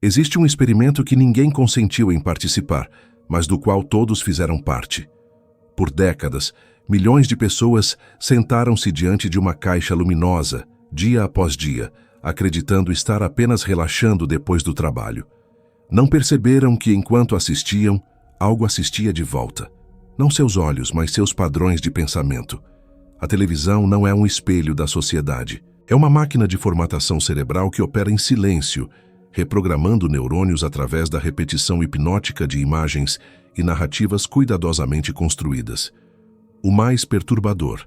Existe um experimento que ninguém consentiu em participar, mas do qual todos fizeram parte. Por décadas, milhões de pessoas sentaram-se diante de uma caixa luminosa, dia após dia, acreditando estar apenas relaxando depois do trabalho. Não perceberam que, enquanto assistiam, algo assistia de volta. Não seus olhos, mas seus padrões de pensamento. A televisão não é um espelho da sociedade. É uma máquina de formatação cerebral que opera em silêncio, reprogramando neurônios através da repetição hipnótica de imagens e narrativas cuidadosamente construídas. O mais perturbador.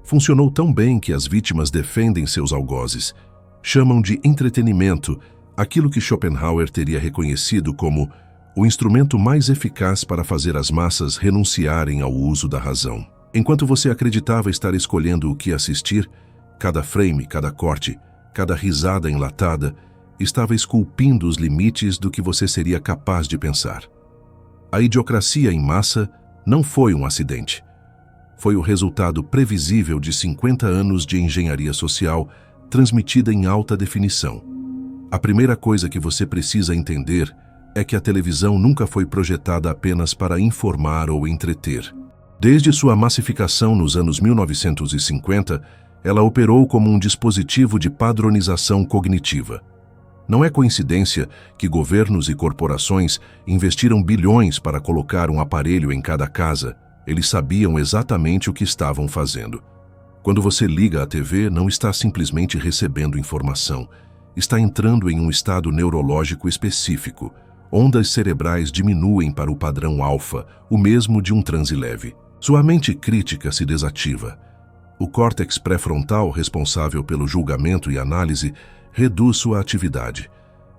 Funcionou tão bem que as vítimas defendem seus algozes. Chamam de entretenimento aquilo que Schopenhauer teria reconhecido como o instrumento mais eficaz para fazer as massas renunciarem ao uso da razão. Enquanto você acreditava estar escolhendo o que assistir, cada frame, cada corte, cada risada enlatada estava esculpindo os limites do que você seria capaz de pensar. A idiocracia em massa não foi um acidente. Foi o resultado previsível de 50 anos de engenharia social transmitida em alta definição. A primeira coisa que você precisa entender é que a televisão nunca foi projetada apenas para informar ou entreter. Desde sua massificação nos anos 1950, ela operou como um dispositivo de padronização cognitiva. Não é coincidência que governos e corporações investiram bilhões para colocar um aparelho em cada casa. Eles sabiam exatamente o que estavam fazendo. Quando você liga a TV, não está simplesmente recebendo informação. Está entrando em um estado neurológico específico. Ondas cerebrais diminuem para o padrão alfa, o mesmo de um transe leve. Sua mente crítica se desativa. O córtex pré-frontal, responsável pelo julgamento e análise, reduz sua atividade.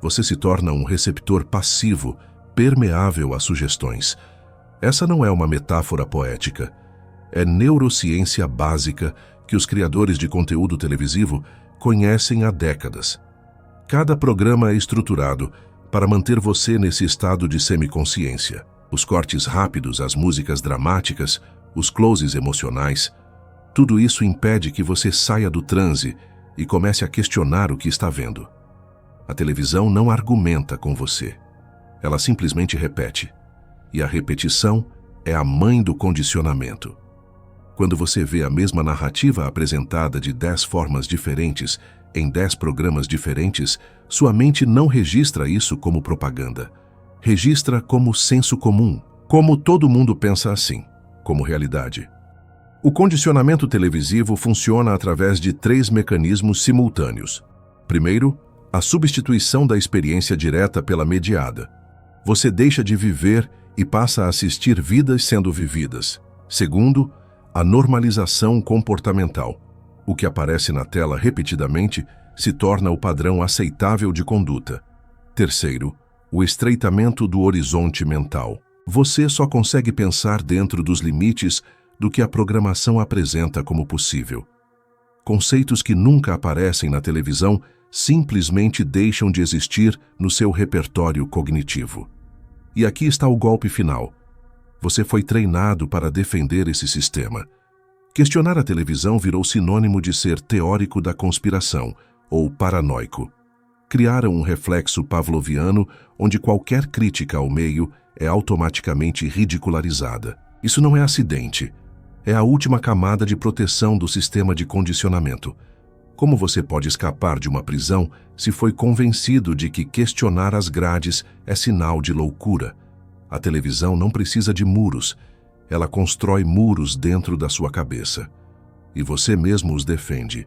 Você se torna um receptor passivo, permeável a sugestões. Essa não é uma metáfora poética. É neurociência básica que os criadores de conteúdo televisivo conhecem há décadas. Cada programa é estruturado para manter você nesse estado de semiconsciência. Os cortes rápidos, as músicas dramáticas, os closes emocionais, tudo isso impede que você saia do transe e comece a questionar o que está vendo. A televisão não argumenta com você. Ela simplesmente repete. E a repetição é a mãe do condicionamento. Quando você vê a mesma narrativa apresentada de 10 formas diferentes, em 10 programas diferentes, sua mente não registra isso como propaganda. Registra como senso comum, como todo mundo pensa assim, como realidade. O condicionamento televisivo funciona através de 3 mecanismos simultâneos. Primeiro, a substituição da experiência direta pela mediada. Você deixa de viver e passa a assistir vidas sendo vividas. Segundo, a normalização comportamental. O que aparece na tela repetidamente se torna o padrão aceitável de conduta. Terceiro, o estreitamento do horizonte mental. Você só consegue pensar dentro dos limites do que a programação apresenta como possível. Conceitos que nunca aparecem na televisão simplesmente deixam de existir no seu repertório cognitivo. E aqui está o golpe final. Você foi treinado para defender esse sistema. Questionar a televisão virou sinônimo de ser teórico da conspiração ou paranoico. Criaram um reflexo pavloviano onde qualquer crítica ao meio é automaticamente ridicularizada. Isso não é acidente. É a última camada de proteção do sistema de condicionamento. Como você pode escapar de uma prisão se foi convencido de que questionar as grades é sinal de loucura? A televisão não precisa de muros. Ela constrói muros dentro da sua cabeça. E você mesmo os defende.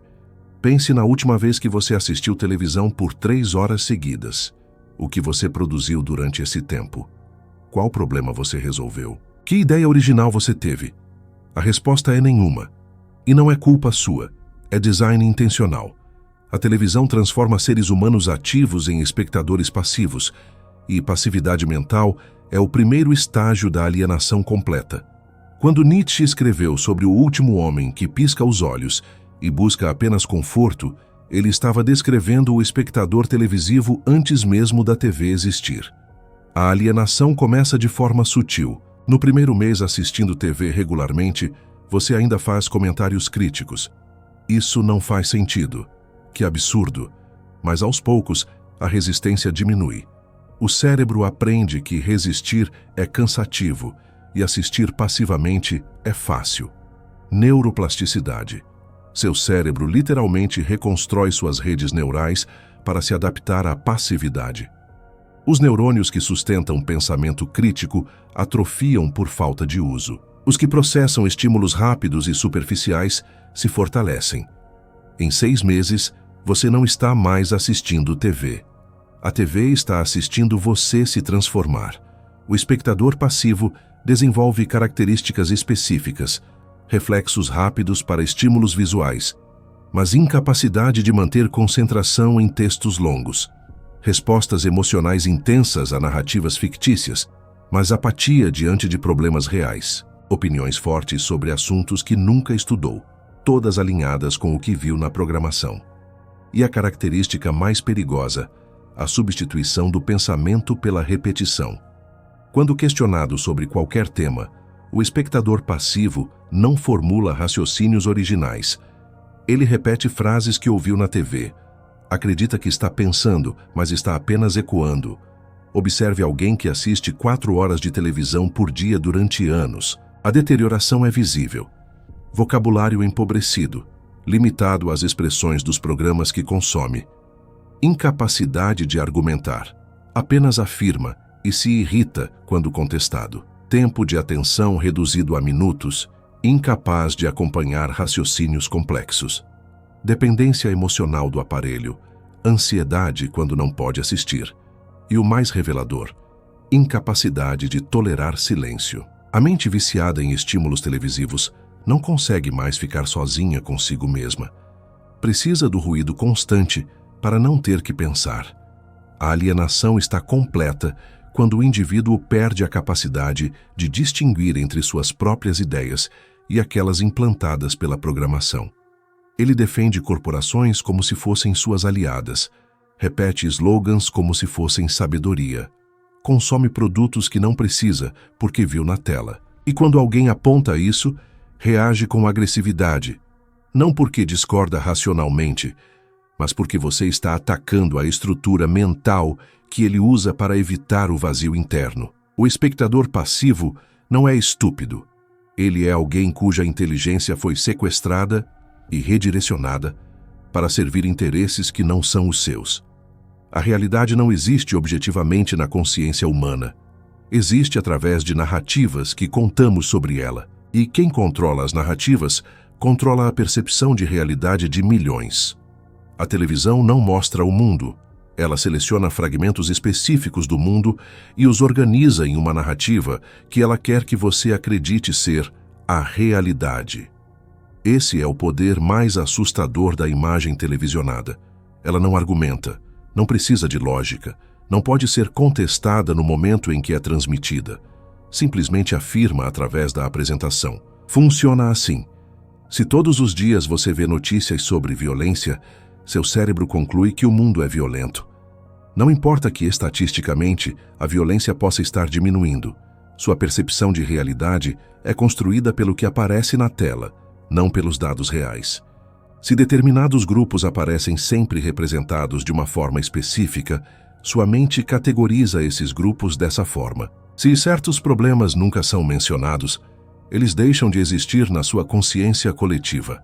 Pense na última vez que você assistiu televisão por 3 horas seguidas. O que você produziu durante esse tempo? Qual problema você resolveu? Que ideia original você teve? A resposta é nenhuma. E não é culpa sua. É design intencional. A televisão transforma seres humanos ativos em espectadores passivos, e passividade mental é o primeiro estágio da alienação completa. Quando Nietzsche escreveu sobre o último homem que pisca os olhos e busca apenas conforto, ele estava descrevendo o espectador televisivo antes mesmo da TV existir. A alienação começa de forma sutil. No primeiro mês assistindo TV regularmente, você ainda faz comentários críticos. Isso não faz sentido. Que absurdo. Mas aos poucos, a resistência diminui. O cérebro aprende que resistir é cansativo e assistir passivamente é fácil. Neuroplasticidade. Seu cérebro literalmente reconstrói suas redes neurais para se adaptar à passividade. Os neurônios que sustentam o pensamento crítico atrofiam por falta de uso. Os que processam estímulos rápidos e superficiais se fortalecem. Em 6 meses, você não está mais assistindo TV. A TV está assistindo você se transformar. O espectador passivo desenvolve características específicas, reflexos rápidos para estímulos visuais, mas incapacidade de manter concentração em textos longos, respostas emocionais intensas a narrativas fictícias, mas apatia diante de problemas reais, opiniões fortes sobre assuntos que nunca estudou, todas alinhadas com o que viu na programação. E a característica mais perigosa, a substituição do pensamento pela repetição. Quando questionado sobre qualquer tema, o espectador passivo não formula raciocínios originais. Ele repete frases que ouviu na TV. Acredita que está pensando, mas está apenas ecoando. Observe alguém que assiste 4 horas de televisão por dia durante anos. A deterioração é visível. Vocabulário empobrecido, limitado às expressões dos programas que consome. Incapacidade de argumentar. Apenas afirma e se irrita quando contestado. Tempo de atenção reduzido a minutos, incapaz de acompanhar raciocínios complexos. Dependência emocional do aparelho, ansiedade quando não pode assistir. E o mais revelador, incapacidade de tolerar silêncio. A mente viciada em estímulos televisivos não consegue mais ficar sozinha consigo mesma. Precisa do ruído constante para não ter que pensar. A alienação está completa quando o indivíduo perde a capacidade de distinguir entre suas próprias ideias e aquelas implantadas pela programação. Ele defende corporações como se fossem suas aliadas, repete slogans como se fossem sabedoria, consome produtos que não precisa porque viu na tela. E quando alguém aponta isso, reage com agressividade, não porque discorda racionalmente, mas porque você está atacando a estrutura mental que ele usa para evitar o vazio interno. O espectador passivo não é estúpido. Ele é alguém cuja inteligência foi sequestrada e redirecionada para servir interesses que não são os seus. A realidade não existe objetivamente na consciência humana. Existe através de narrativas que contamos sobre ela. E quem controla as narrativas, controla a percepção de realidade de milhões. A televisão não mostra o mundo. Ela seleciona fragmentos específicos do mundo e os organiza em uma narrativa que ela quer que você acredite ser a realidade. Esse é o poder mais assustador da imagem televisionada. Ela não argumenta, não precisa de lógica, não pode ser contestada no momento em que é transmitida. Simplesmente afirma através da apresentação. Funciona assim. Se todos os dias você vê notícias sobre violência, seu cérebro conclui que o mundo é violento. Não importa que, estatisticamente, a violência possa estar diminuindo. Sua percepção de realidade é construída pelo que aparece na tela, não pelos dados reais. Se determinados grupos aparecem sempre representados de uma forma específica, sua mente categoriza esses grupos dessa forma. Se certos problemas nunca são mencionados, eles deixam de existir na sua consciência coletiva.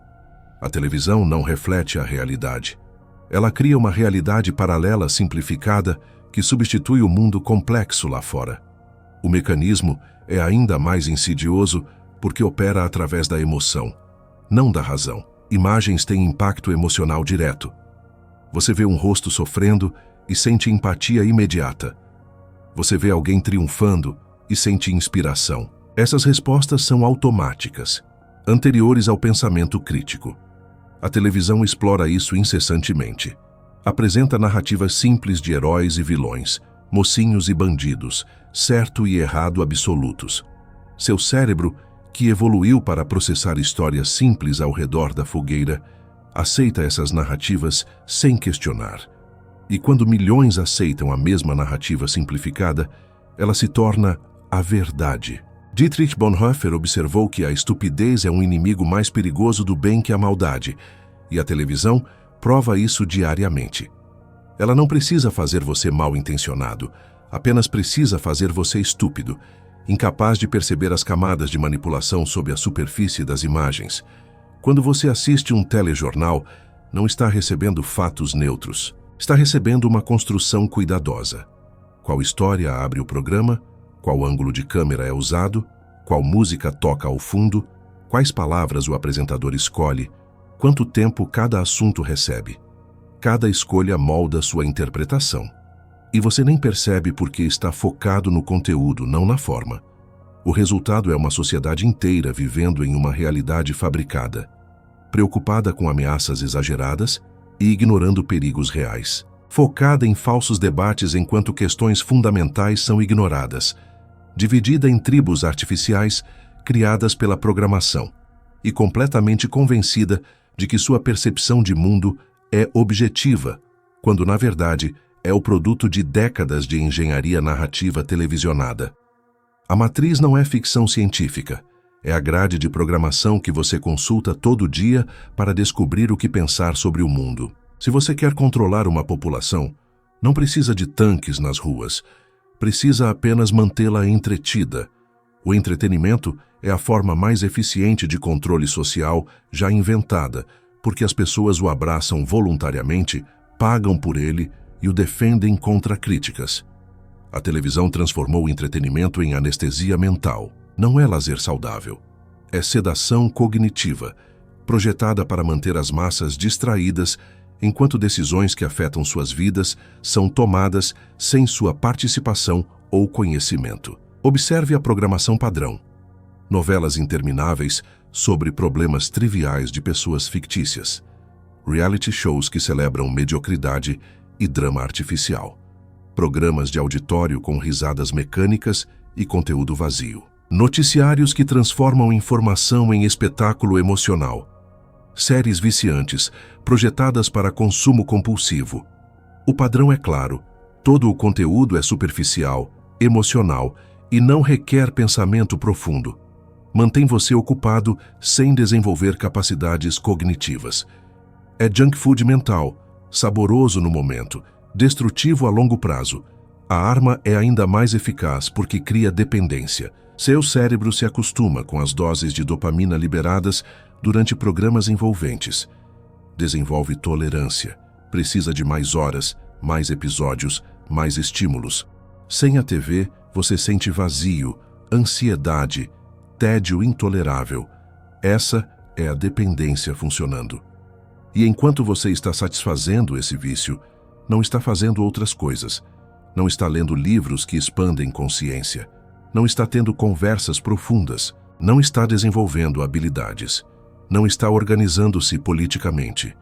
A televisão não reflete a realidade. Ela cria uma realidade paralela simplificada que substitui o mundo complexo lá fora. O mecanismo é ainda mais insidioso porque opera através da emoção, não da razão. Imagens têm impacto emocional direto. Você vê um rosto sofrendo e sente empatia imediata. Você vê alguém triunfando e sente inspiração. Essas respostas são automáticas, anteriores ao pensamento crítico. A televisão explora isso incessantemente. Apresenta narrativas simples de heróis e vilões, mocinhos e bandidos, certo e errado absolutos. Seu cérebro, que evoluiu para processar histórias simples ao redor da fogueira, aceita essas narrativas sem questionar. E quando milhões aceitam a mesma narrativa simplificada, ela se torna a verdade. Dietrich Bonhoeffer observou que a estupidez é um inimigo mais perigoso do bem que a maldade, e a televisão prova isso diariamente. Ela não precisa fazer você mal intencionado, apenas precisa fazer você estúpido, incapaz de perceber as camadas de manipulação sob a superfície das imagens. Quando você assiste um telejornal, não está recebendo fatos neutros. Está recebendo uma construção cuidadosa. Qual história abre o programa? Qual ângulo de câmera é usado? Qual música toca ao fundo? Quais palavras o apresentador escolhe? Quanto tempo cada assunto recebe? Cada escolha molda sua interpretação. E você nem percebe porque está focado no conteúdo, não na forma. O resultado é uma sociedade inteira vivendo em uma realidade fabricada, preocupada com ameaças exageradas e ignorando perigos reais, focada em falsos debates enquanto questões fundamentais são ignoradas, dividida em tribos artificiais criadas pela programação e completamente convencida de que sua percepção de mundo é objetiva, quando na verdade é o produto de décadas de engenharia narrativa televisionada. A matriz não é ficção científica, é a grade de programação que você consulta todo dia para descobrir o que pensar sobre o mundo. Se você quer controlar uma população, não precisa de tanques nas ruas, precisa apenas mantê-la entretida. O entretenimento é a forma mais eficiente de controle social já inventada, porque as pessoas o abraçam voluntariamente, pagam por ele e o defendem contra críticas. A televisão transformou o entretenimento em anestesia mental. Não é lazer saudável. É sedação cognitiva, projetada para manter as massas distraídas enquanto decisões que afetam suas vidas são tomadas sem sua participação ou conhecimento. Observe a programação padrão. Novelas intermináveis sobre problemas triviais de pessoas fictícias. Reality shows que celebram mediocridade e drama artificial. Programas de auditório com risadas mecânicas e conteúdo vazio. Noticiários que transformam informação em espetáculo emocional. Séries viciantes, projetadas para consumo compulsivo. O padrão é claro, todo o conteúdo é superficial, emocional e não requer pensamento profundo. Mantém você ocupado sem desenvolver capacidades cognitivas. É junk food mental, saboroso no momento, destrutivo a longo prazo. A arma é ainda mais eficaz porque cria dependência. Seu cérebro se acostuma com as doses de dopamina liberadas durante programas envolventes. Desenvolve tolerância. Precisa de mais horas, mais episódios, mais estímulos. Sem a TV, você sente vazio, ansiedade, tédio intolerável. Essa é a dependência funcionando. E enquanto você está satisfazendo esse vício, não está fazendo outras coisas. Não está lendo livros que expandem consciência. Não está tendo conversas profundas. Não está desenvolvendo habilidades. Não está organizando-se politicamente.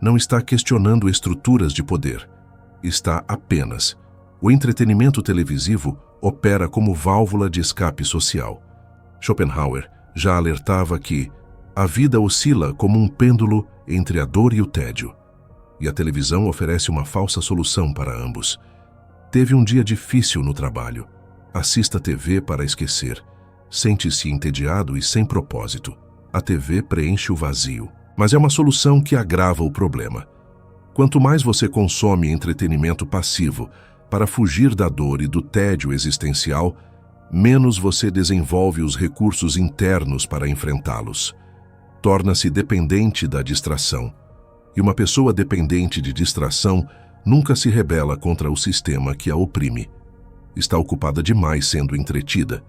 Não está questionando estruturas de poder. Está apenas. O entretenimento televisivo opera como válvula de escape social. Schopenhauer já alertava que a vida oscila como um pêndulo entre a dor e o tédio. E a televisão oferece uma falsa solução para ambos. Teve um dia difícil no trabalho. Assista TV para esquecer. Sente-se entediado e sem propósito. A TV preenche o vazio. Mas é uma solução que agrava o problema. Quanto mais você consome entretenimento passivo para fugir da dor e do tédio existencial, menos você desenvolve os recursos internos para enfrentá-los. Torna-se dependente da distração. E uma pessoa dependente de distração nunca se rebela contra o sistema que a oprime. Está ocupada demais sendo entretida.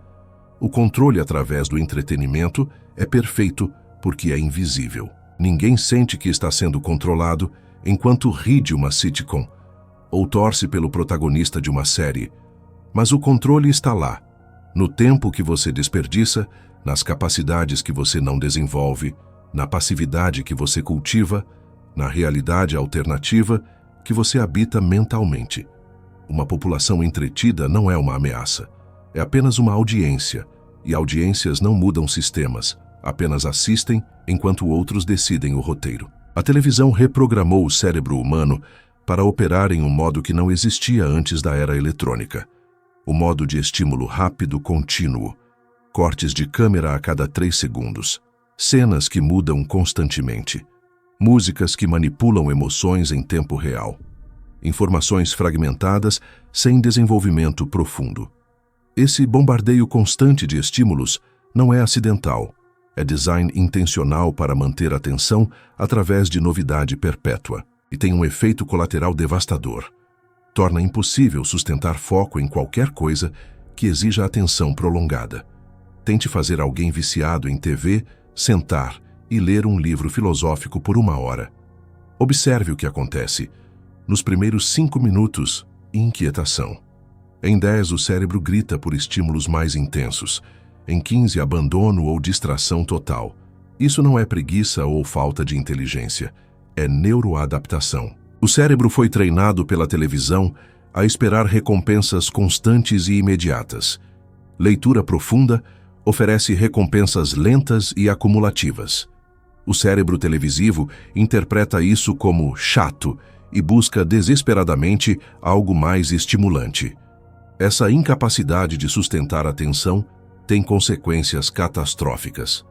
O controle através do entretenimento é perfeito porque é invisível. Ninguém sente que está sendo controlado enquanto ri de uma sitcom ou torce pelo protagonista de uma série. Mas o controle está lá, no tempo que você desperdiça, nas capacidades que você não desenvolve, na passividade que você cultiva, na realidade alternativa que você habita mentalmente. Uma população entretida não é uma ameaça, é apenas uma audiência, e audiências não mudam sistemas, apenas assistem enquanto outros decidem o roteiro. A televisão reprogramou o cérebro humano para operar em um modo que não existia antes da era eletrônica. O modo de estímulo rápido contínuo, cortes de câmera a cada 3 segundos, cenas que mudam constantemente, músicas que manipulam emoções em tempo real. informações fragmentadas sem desenvolvimento profundo. Esse bombardeio constante de estímulos não é acidental, é design intencional para manter a atenção através de novidade perpétua e tem um efeito colateral devastador. Torna impossível sustentar foco em qualquer coisa que exija atenção prolongada. Tente fazer alguém viciado em TV sentar e ler um livro filosófico por 1 hora. Observe o que acontece. Nos primeiros 5 minutos, inquietação. Em 10, o cérebro grita por estímulos mais intensos. Em 15, abandono ou distração total. Isso não é preguiça ou falta de inteligência. É neuroadaptação. O cérebro foi treinado pela televisão a esperar recompensas constantes e imediatas. Leitura profunda oferece recompensas lentas e acumulativas. O cérebro televisivo interpreta isso como chato e busca desesperadamente algo mais estimulante. Essa incapacidade de sustentar a atenção tem consequências catastróficas.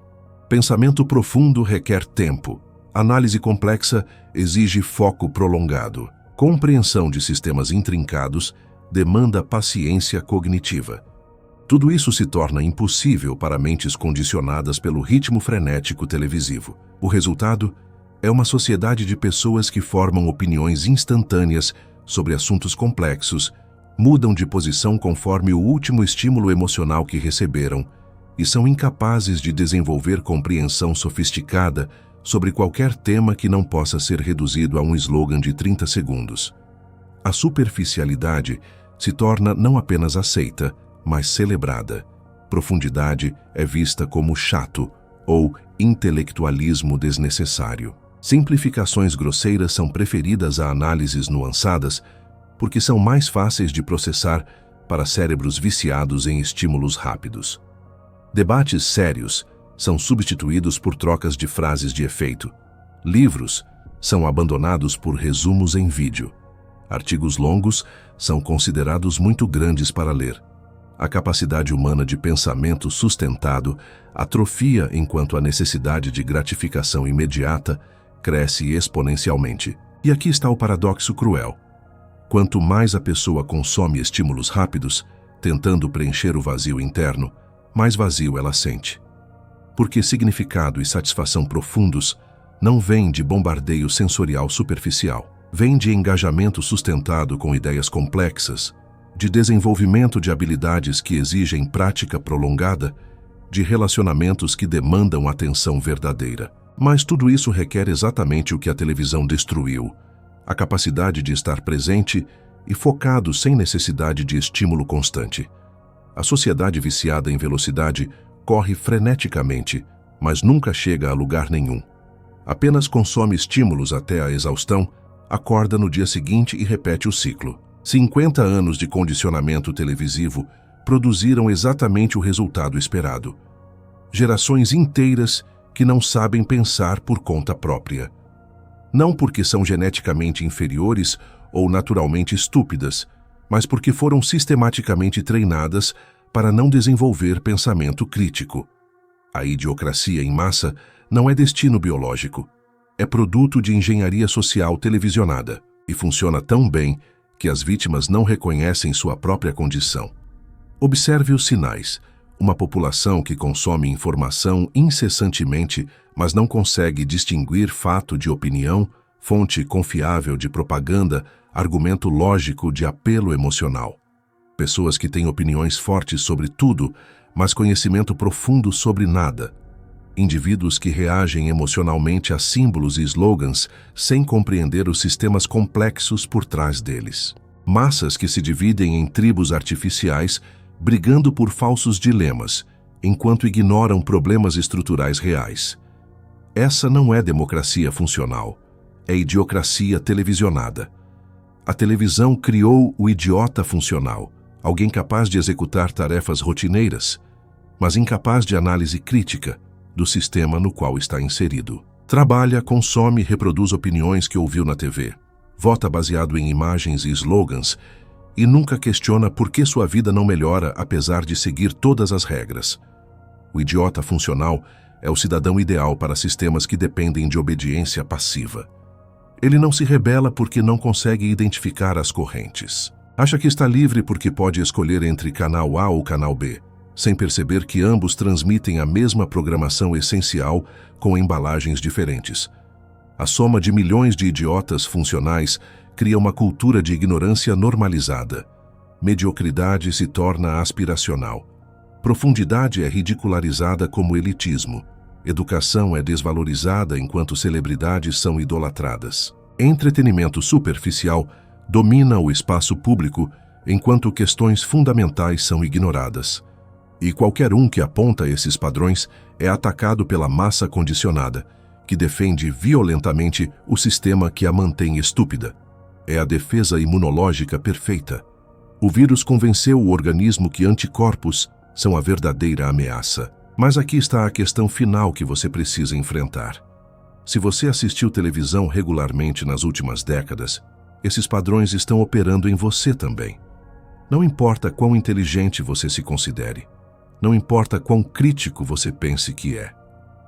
Pensamento profundo requer tempo. Análise complexa exige foco prolongado. Compreensão de sistemas intrincados demanda paciência cognitiva. Tudo isso se torna impossível para mentes condicionadas pelo ritmo frenético televisivo. O resultado é uma sociedade de pessoas que formam opiniões instantâneas sobre assuntos complexos, mudam de posição conforme o último estímulo emocional que receberam e são incapazes de desenvolver compreensão sofisticada sobre qualquer tema que não possa ser reduzido a um slogan de 30 segundos. A superficialidade se torna não apenas aceita, mas celebrada. Profundidade é vista como chato ou intelectualismo desnecessário. Simplificações grosseiras são preferidas a análises nuançadas porque são mais fáceis de processar para cérebros viciados em estímulos rápidos. Debates sérios são substituídos por trocas de frases de efeito. Livros são abandonados por resumos em vídeo. Artigos longos são considerados muito grandes para ler. A capacidade humana de pensamento sustentado atrofia enquanto a necessidade de gratificação imediata cresce exponencialmente. E aqui está o paradoxo cruel. Quanto mais a pessoa consome estímulos rápidos, tentando preencher o vazio interno, mais vazio ela sente. Porque significado e satisfação profundos não vêm de bombardeio sensorial superficial. Vêm de engajamento sustentado com ideias complexas, de desenvolvimento de habilidades que exigem prática prolongada, de relacionamentos que demandam atenção verdadeira. Mas tudo isso requer exatamente o que a televisão destruiu: a capacidade de estar presente e focado sem necessidade de estímulo constante. A sociedade viciada em velocidade corre freneticamente, mas nunca chega a lugar nenhum. Apenas consome estímulos até a exaustão, acorda no dia seguinte e repete o ciclo. 50 anos de condicionamento televisivo produziram exatamente o resultado esperado. Gerações inteiras que não sabem pensar por conta própria. Não porque são geneticamente inferiores ou naturalmente estúpidas, mas porque foram sistematicamente treinadas para não desenvolver pensamento crítico. A idiocracia em massa não é destino biológico, é produto de engenharia social televisionada e funciona tão bem que as vítimas não reconhecem sua própria condição. Observe os sinais. Uma população que consome informação incessantemente, mas não consegue distinguir fato de opinião, fonte confiável de propaganda, argumento lógico de apelo emocional. Pessoas que têm opiniões fortes sobre tudo, mas conhecimento profundo sobre nada. Indivíduos que reagem emocionalmente a símbolos e slogans sem compreender os sistemas complexos por trás deles. Massas que se dividem em tribos artificiais, brigando por falsos dilemas, enquanto ignoram problemas estruturais reais. Essa não é democracia funcional, é idiocracia televisionada. A televisão criou o idiota funcional, alguém capaz de executar tarefas rotineiras, mas incapaz de análise crítica do sistema no qual está inserido. Trabalha, consome e reproduz opiniões que ouviu na TV. Vota baseado em imagens e slogans e nunca questiona por que sua vida não melhora apesar de seguir todas as regras. O idiota funcional é o cidadão ideal para sistemas que dependem de obediência passiva. Ele não se rebela porque não consegue identificar as correntes. Acha que está livre porque pode escolher entre canal A ou canal B, sem perceber que ambos transmitem a mesma programação essencial com embalagens diferentes. A soma de milhões de idiotas funcionais cria uma cultura de ignorância normalizada. Mediocridade se torna aspiracional. Profundidade é ridicularizada como elitismo. Educação é desvalorizada enquanto celebridades são idolatradas. Entretenimento superficial domina o espaço público enquanto questões fundamentais são ignoradas. E qualquer um que aponta esses padrões é atacado pela massa condicionada, que defende violentamente o sistema que a mantém estúpida. É a defesa imunológica perfeita. O vírus convenceu o organismo que anticorpos são a verdadeira ameaça. Mas aqui está a questão final que você precisa enfrentar. Se você assistiu televisão regularmente nas últimas décadas, esses padrões estão operando em você também. Não importa quão inteligente você se considere, não importa quão crítico você pense que é.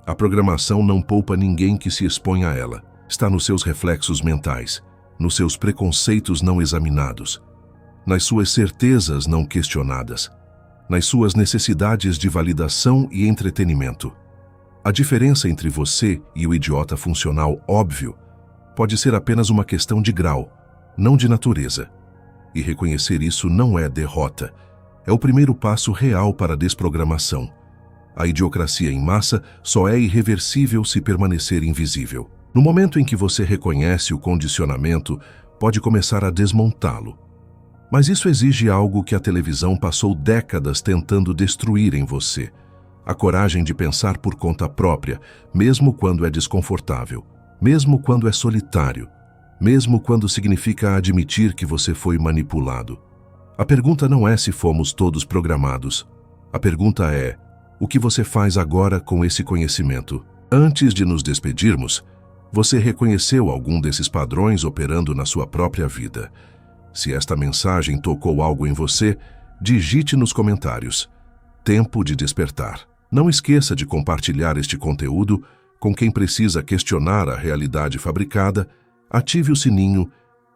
A programação não poupa ninguém que se expõe a ela. Está nos seus reflexos mentais, nos seus preconceitos não examinados, nas suas certezas não questionadas, nas suas necessidades de validação e entretenimento. A diferença entre você e o idiota funcional óbvio pode ser apenas uma questão de grau, não de natureza. E reconhecer isso não é derrota. É o primeiro passo real para a desprogramação. A idiocracia em massa só é irreversível se permanecer invisível. No momento em que você reconhece o condicionamento, pode começar a desmontá-lo. Mas isso exige algo que a televisão passou décadas tentando destruir em você: a coragem de pensar por conta própria, mesmo quando é desconfortável, mesmo quando é solitário, mesmo quando significa admitir que você foi manipulado. A pergunta não é se fomos todos programados. A pergunta é: o que você faz agora com esse conhecimento? Antes de nos despedirmos, você reconheceu algum desses padrões operando na sua própria vida? Se esta mensagem tocou algo em você, digite nos comentários. Tempo de despertar. Não esqueça de compartilhar este conteúdo com quem precisa questionar a realidade fabricada, ative o sininho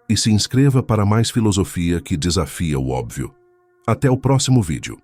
e se inscreva para mais filosofia que desafia o óbvio. Até o próximo vídeo.